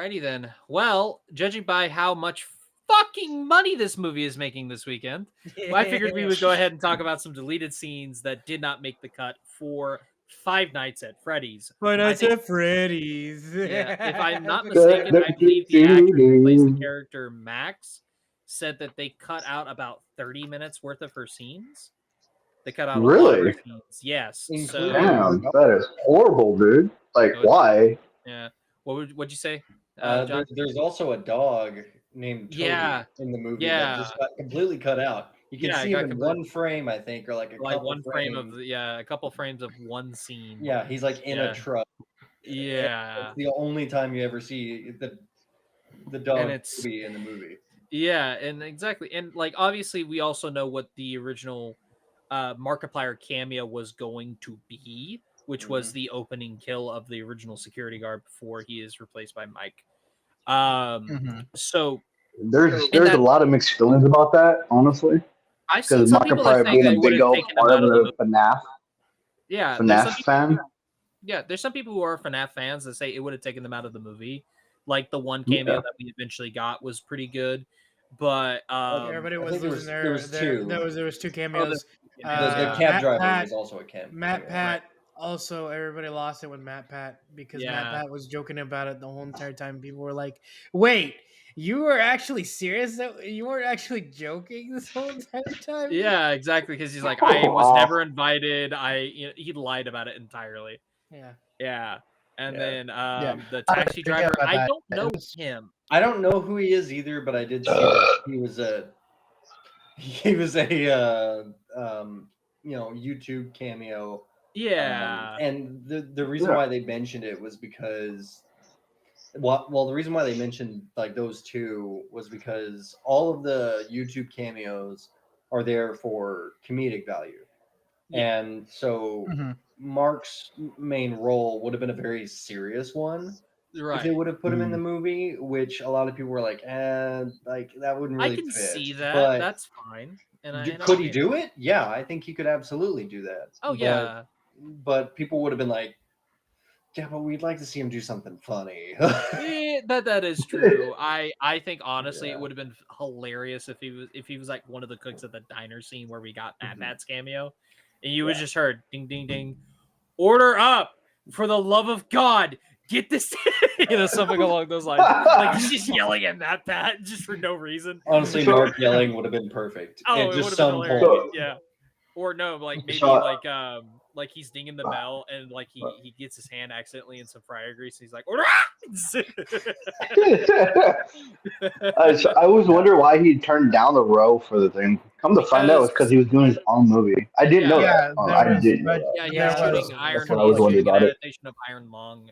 Alrighty then. Well, judging by how much fucking money this movie is making this weekend, I figured we would go ahead and talk about some deleted scenes that did not make the cut for Five Nights at Freddy's. Five I Nights think, at Freddy's. yeah, if I'm not mistaken, I believe the actor who plays the character Max said that they cut out about 30 minutes worth of her scenes. They cut out a lot of her scenes. Yes. So, Damn, that is horrible, dude. Like, why? Yeah. What'd you say, John? There's also a dog named Toby in the movie that just got completely cut out. You can see him in one frame, I think, or like a couple one frame of a couple frames of one scene. Yeah, he's like in a truck. Yeah, it's the only time you ever see the dog be in the movie. Yeah, and exactly, and like obviously we also know what the original Markiplier cameo was going to be, which was the opening kill of the original security guard before he is replaced by Mike. So there's a lot of mixed feelings about that, honestly. I've seen some people that think they would have taken him out of the FNAF. Yeah, FNAF fan. Yeah, there's some people who are FNAF fans that say it would have taken them out of the movie. Like the one cameo that we eventually got was pretty good, but everybody was losing there was two cameos. The cab driver was also a cameo. Matt Pat. Also, everybody lost it with Matt Pat because Matt Pat was joking about it the whole entire time. People were like, "Wait, you were actually serious? You weren't actually joking this whole entire time?" Yeah, exactly. Because he's like, "I was never invited. He lied about it entirely." Yeah. And then the taxi driver, I don't know him. I don't know who he is either, but I did see that he was a YouTube cameo. Yeah. And the reason why they mentioned it was because the reason why they mentioned like those two was because all of the YouTube cameos are there for comedic value. Yeah. And so Mark's main role would have been a very serious one. Right. If they would have put him in the movie, which a lot of people were like, like that wouldn't really fit. I can see that. But that's fine. And could he do it? Yeah, I think he could absolutely do that. Oh, yeah. But people would have been like, yeah, but we'd like to see him do something funny. That is true. I think honestly it would have been hilarious if he was like one of the cooks at the diner scene where we got Matt's cameo, and you would just heard ding ding ding, order up for the love of God, get this, something along those lines. Like he's just yelling at Matt Pat just for no reason. Honestly, Mark yelling would have been perfect. Oh, it would have been hilarious. Yeah. Or no, like maybe like he's dinging the bell and like he gets his hand accidentally in some fryer grease and he's like, I always wonder why he turned down the row for the thing. Come to find out, it's because he was doing his own movie. I didn't know that. I didn't know that. Yeah, he was shooting Iron. He was shooting an adaptation of Iron Lung,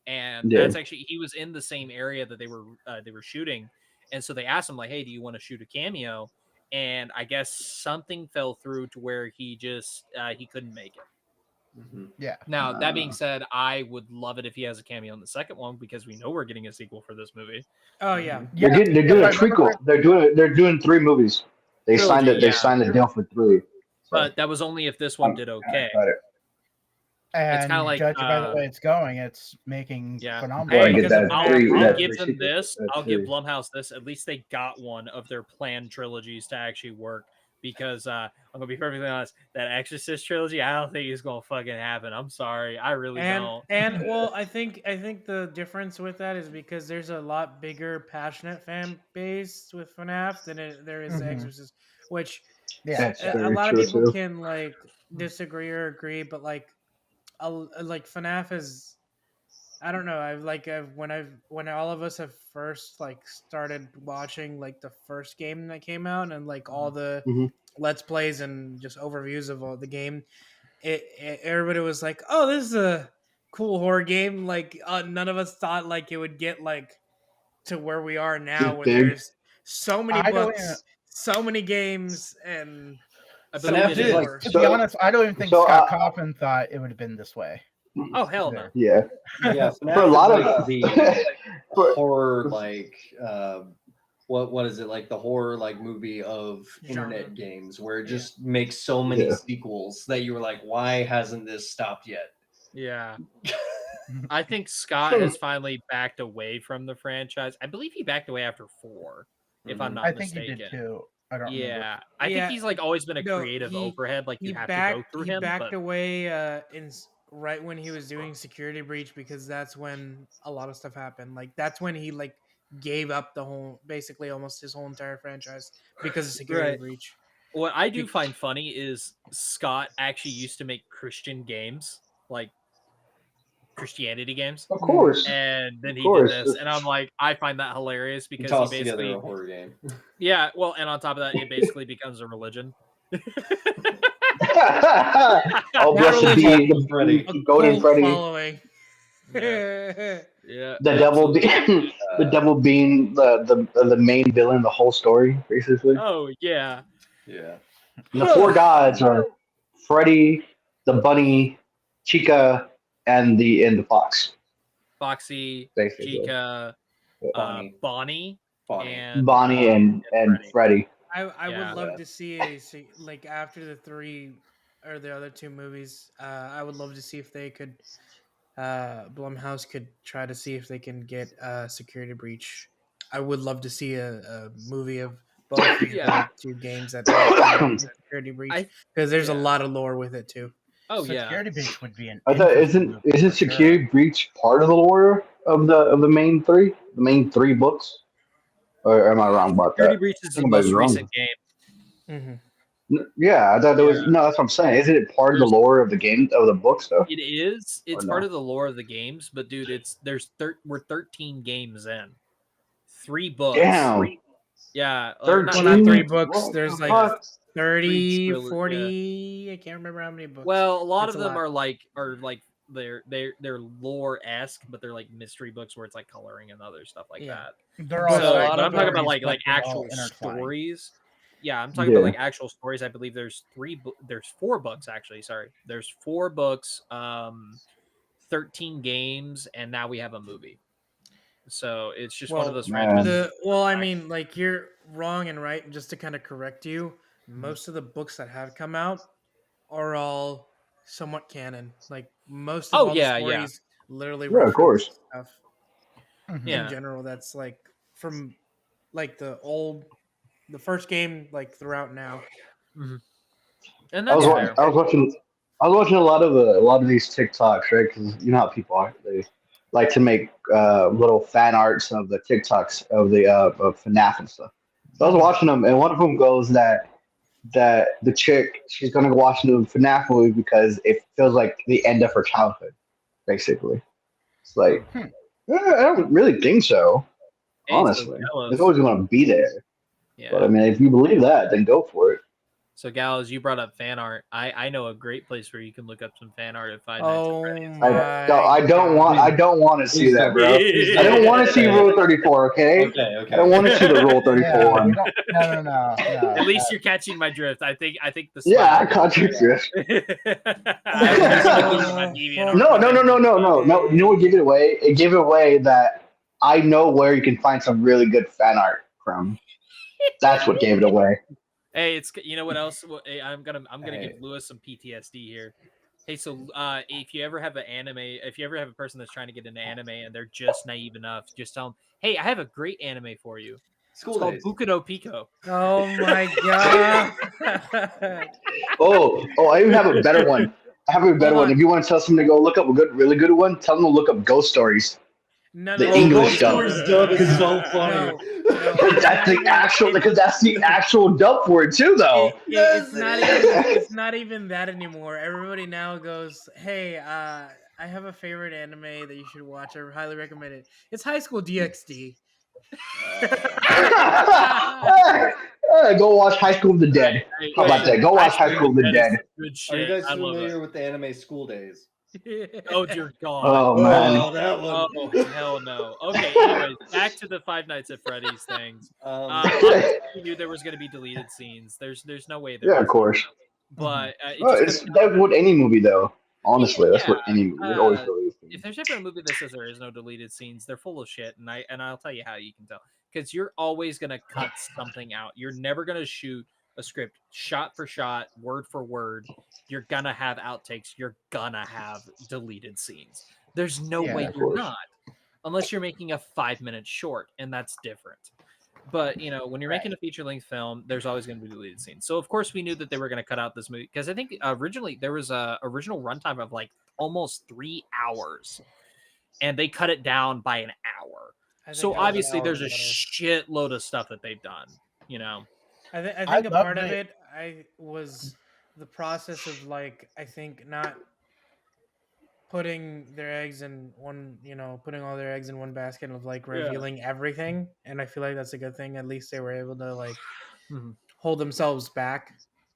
and that's actually he was in the same area that they were shooting, and so they asked him like, "Hey, do you want to shoot a cameo?" And I guess something fell through to where he just he couldn't make it. Yeah. Now that being said, I would love it if he has a cameo in the second one because we know we're getting a sequel for this movie. Oh yeah, they're doing a prequel. They're doing 3 movies. They signed it. They signed a deal for 3. So. But that was only if this one did okay. And it's kind of like judging by the way it's going, it's making phenomenal. Hey, I'll give them this. I'll give Blumhouse this. At least they got one of their planned trilogies to actually work. Because I'm gonna be perfectly honest, that Exorcist trilogy, I don't think it's gonna fucking happen. I'm sorry, I really don't. And well, I think the difference with that is because there's a lot bigger, passionate fan base with FNAF than there is Exorcist, which a lot of people can like disagree or agree, but like FNAF is. I don't know. When all of us have first like started watching like the first game that came out and like all the Let's Plays and just overviews of all the game, everybody was like, "Oh, this is a cool horror game." Like none of us thought like it would get like to where we are now, when there's so many books, so many games, and to be honest, I don't even think Scott Coffin thought it would have been this way. Oh hell no! Yeah, for a lot of the horror, like what is it like the horror like movie of internet games where it just makes so many sequels that you were like, why hasn't this stopped yet? Yeah. I think Scott has finally backed away from the franchise. I believe he backed away after 4, if I'm not mistaken. I think he did too. I don't remember. I think he's like always been a creative overhead. Like you have to go through him. He backed away right when he was doing Security Breach, because that's when a lot of stuff happened. Like that's when he like gave up the whole, basically almost his whole entire franchise because of Security Breach. What I do find funny is Scott actually used to make Christian games, like Christianity games. Of course. And then he did this, and I'm like, I find that hilarious because he basically a horror game. Yeah, well, and on top of that, it basically becomes a religion. Oh, blessed be the Freddy, golden Freddy. Following. Yeah. The devil being the devil being the main villain of the whole story, basically. Oh yeah. Yeah. The 4 gods are Freddy, the bunny, Chica, and the fox. Foxy, basically. Chica, Bonnie, and Freddy. I would love to see like after the 3 or the other 2 movies. I would love to see if they could. Blumhouse could try to see if they can get Security Breach. I would love to see a movie of both the 2 games that Security Breach, because there's a lot of lore with it too. Oh Security Breach would be an. I thought isn't Security Breach part of the lore of the main 3, the main 3 books? Or am I wrong about that? Security Breach is the most recent game. Mm-hmm. Yeah, I thought there was no. That's what I'm saying. Isn't it part of the lore of the game of the book stuff? It is. It's part of the lore of the games, but dude, we're 13 games in, 3 books. Damn. Yeah, 13. Not 3 books. There's like 30, 40. Yeah. I can't remember how many books. Well, a lot of them are like they're lore-esque, but they're like mystery books where it's like coloring and other stuff like that. They're all. But I'm talking about like actual stories. Yeah, I'm talking about like actual stories. I believe there's 4 books actually. Sorry, there's 4 books, 13 games, and now we have a movie. So it's just one of those franchises. I mean, like you're wrong and right. Just to kind of correct you, most of the books that have come out are all somewhat canon. Like most of all the stories literally of course stuff. In general, that's like from like the first game, like throughout now. Mm-hmm. And that's I was watching a lot of these TikToks, right? Because you know how people are. They like to make little fan arts of the TikToks of the of FNAF and stuff. So I was watching them, and one of them goes that the chick, she's gonna go watch the FNAF movie because it feels like the end of her childhood, basically. It's like I don't really think so. Honestly, it's always gonna be there. Yeah. But I mean, if you believe that, then go for it. So, Gallows, you brought up fan art. I know a great place where you can look up some fan art at Five Nights at Freddy's. I don't want to see that, bro. I don't want to see Rule 34. Okay. I don't want to see the Rule 34 one. No. At least you're catching my drift. I think the. Yeah, I caught your drift. No. You know what gave it away? It gave it away that I know where you can find some really good fan art from. That's what gave it away. Hey, it's what else? I'm gonna give Lewis some PTSD here. Hey, so if you ever have a person that's trying to get into anime and they're just naive enough, just tell them, hey, I have a great anime for you. It's called Buku no Pico. Oh my god! I even have a better one. If you want to tell someone to go look up a really good one, tell them to look up Ghost Stories. English dub. Is so funny. That's the actual dub for it too, though. It's not even that anymore. Everybody now goes, "Hey, I have a favorite anime that you should watch. I highly recommend it. It's High School DxD." Go watch High School of the Dead. How about that? Go watch High School of the Dead. Good shit. Are you guys familiar with the anime School Days? Oh dear God! Oh man! That one. Oh hell no! Okay, anyways, back to the Five Nights at Freddy's things. I knew there was going to be deleted scenes. There's no way there. Yeah, of course. But that's what any movie though. Honestly, that's what any movie. Always deleted scenes. If there's ever a movie that says there is no deleted scenes, they're full of shit, and I'll tell you how you can tell. Because you're always going to cut something out. You're never going to shoot a script shot for shot, word for word. You're gonna have outtakes. You're gonna have deleted scenes. There's no way you're not, unless you're making a 5-minute short, and that's different. But when you're making a feature-length film, there's always going to be deleted scenes. So of course we knew that they were going to cut out this movie because I think originally there was a original runtime of like almost 3 hours, and they cut it down by an hour. So obviously there's a shitload of stuff that they've done. I think a part of it was the process of like I think not putting their eggs in one, putting all their eggs in one basket of like revealing everything, and I feel like that's a good thing. At least they were able to like hold themselves back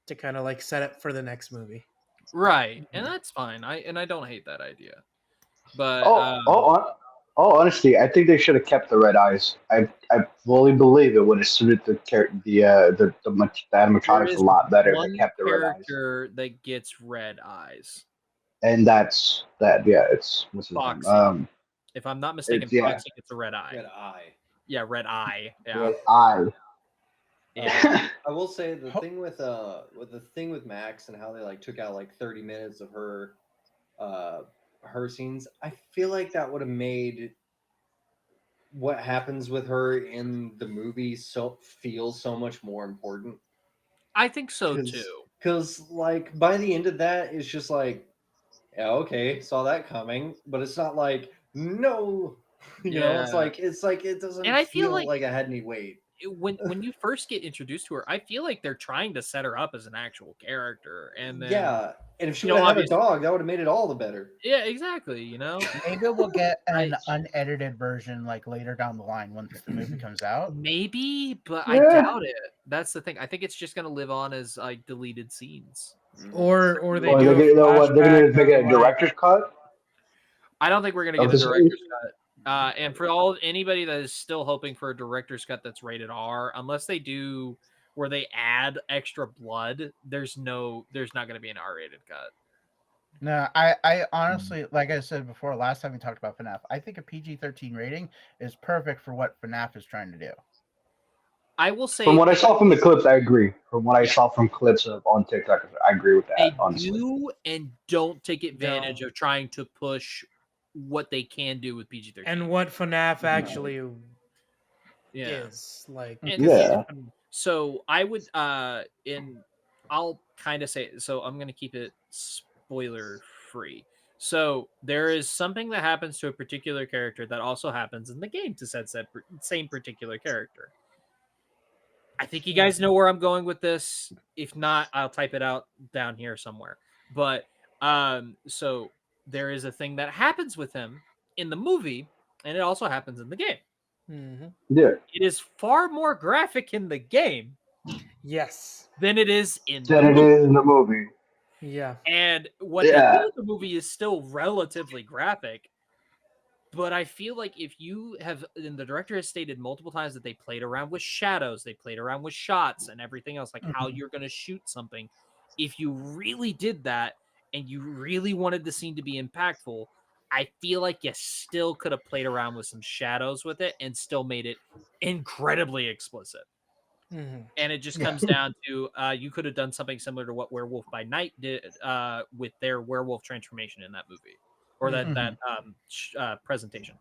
to kind of like set up for the next movie. Right, and that's fine. I don't hate that idea, but honestly, I think they should have kept the red eyes. I fully believe it would have suited the animatronics a lot better if they kept the red eyes. Character that gets red eyes, and that's that. Yeah, it's what's his name? If I'm not mistaken, Foxy gets a red eye. Red eye. Yeah, red eye. Yeah. Red eye. Yeah. I will say the thing with Max and how they like took out like 30 minutes of her scenes, I feel like that would have made what happens with her in the movie feel so much more important. I think so too. Because like by the end of that, it's just like, yeah, okay, saw that coming, but it's not like no, you know, it's like it doesn't. And I feel like I had any weight. When you first get introduced to her, I feel like they're trying to set her up as an actual character, and then and if she would have had a dog, that would have made it all the better. Yeah, exactly. Maybe we'll get an unedited version like later down the line once the movie comes out. Maybe, but I doubt it. That's the thing. I think it's just gonna live on as like deleted scenes, or they're gonna make it a director's cut. I don't think we're gonna get a director's cut. And for anybody that is still hoping for a director's cut that's rated R, unless they do where they add extra blood, there's not going to be an R-rated cut. No, I honestly, like I said before, last time we talked about FNAF, I think a PG-13 rating is perfect for what FNAF is trying to do. I will say, from what I saw from the clips, I agree. From what I saw from clips on TikTok, I agree with that. They honestly. do and don't take advantage of trying to push what they can do with PG-13 and what FNAF actually is like. So I would I'll kind of say, so I'm going to keep it spoiler free. So there is something that happens to a particular character that also happens in the game to set that same particular character. I think you guys know where I'm going with this. If not, I'll type it out down here somewhere. But so there is a thing that happens with him in the movie, and it also happens in the game. Mm-hmm. Yeah, it is far more graphic in the game, yes, than it is in the movie. Yeah, and what they do in the movie is still relatively graphic. But I feel like if you have, and the director has stated multiple times that they played around with shadows, they played around with shots and everything else, like how you're going to shoot something. If you really did that, and you really wanted the scene to be impactful, I feel like you still could have played around with some shadows with it and still made it incredibly explicit. Mm-hmm. And it just comes down to you could have done something similar to what Werewolf by Night did with their werewolf transformation in that movie or that presentation.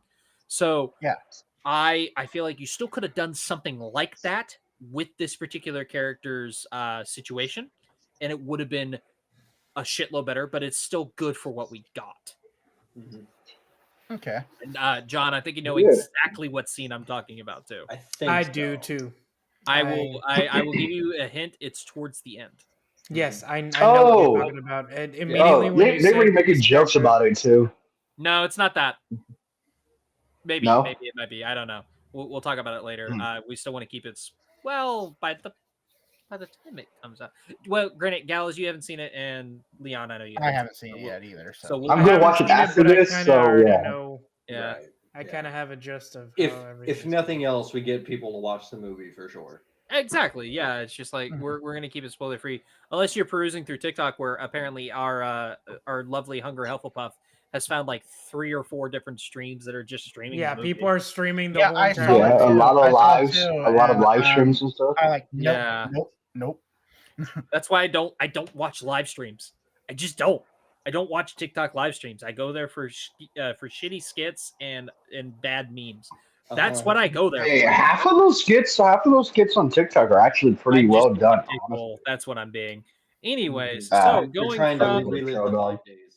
So I feel like you still could have done something like that with this particular character's situation, and it would have been a shitload better, but it's still good for what we got. Mm-hmm. Okay. And John, I think you know exactly what scene I'm talking about too. I do too. I will give you a hint. It's towards the end. Yes, I know what you're talking about. And immediately when they were making jokes about it too. No, it's not that. Maybe it might be. I don't know. We'll talk about it later. We still want to keep it by the time it comes out. Well, granted, Gallows, you haven't seen it, and Leon, I know you. I haven't seen it yet either. So I'm gonna watch it after this. So yeah. I kind of have a gist of if nothing else, we get people to watch the movie for sure. Exactly. Yeah, it's just like we're gonna keep it spoiler free, unless you're perusing through TikTok, where apparently our lovely Hunger Hufflepuff has found like 3 or 4 different streams that are just streaming. Yeah, people are streaming the whole entire. A lot of lives, a lot of live streams and stuff. I like nope. That's why I don't watch live streams. I just don't. I don't watch TikTok live streams. I go there for shitty skits and bad memes. That's what I go there Hey, for. half of those skits on TikTok are actually pretty well done. That's what I'm being. Anyways, Mm-hmm. so going trying from to relive the dog. hot days.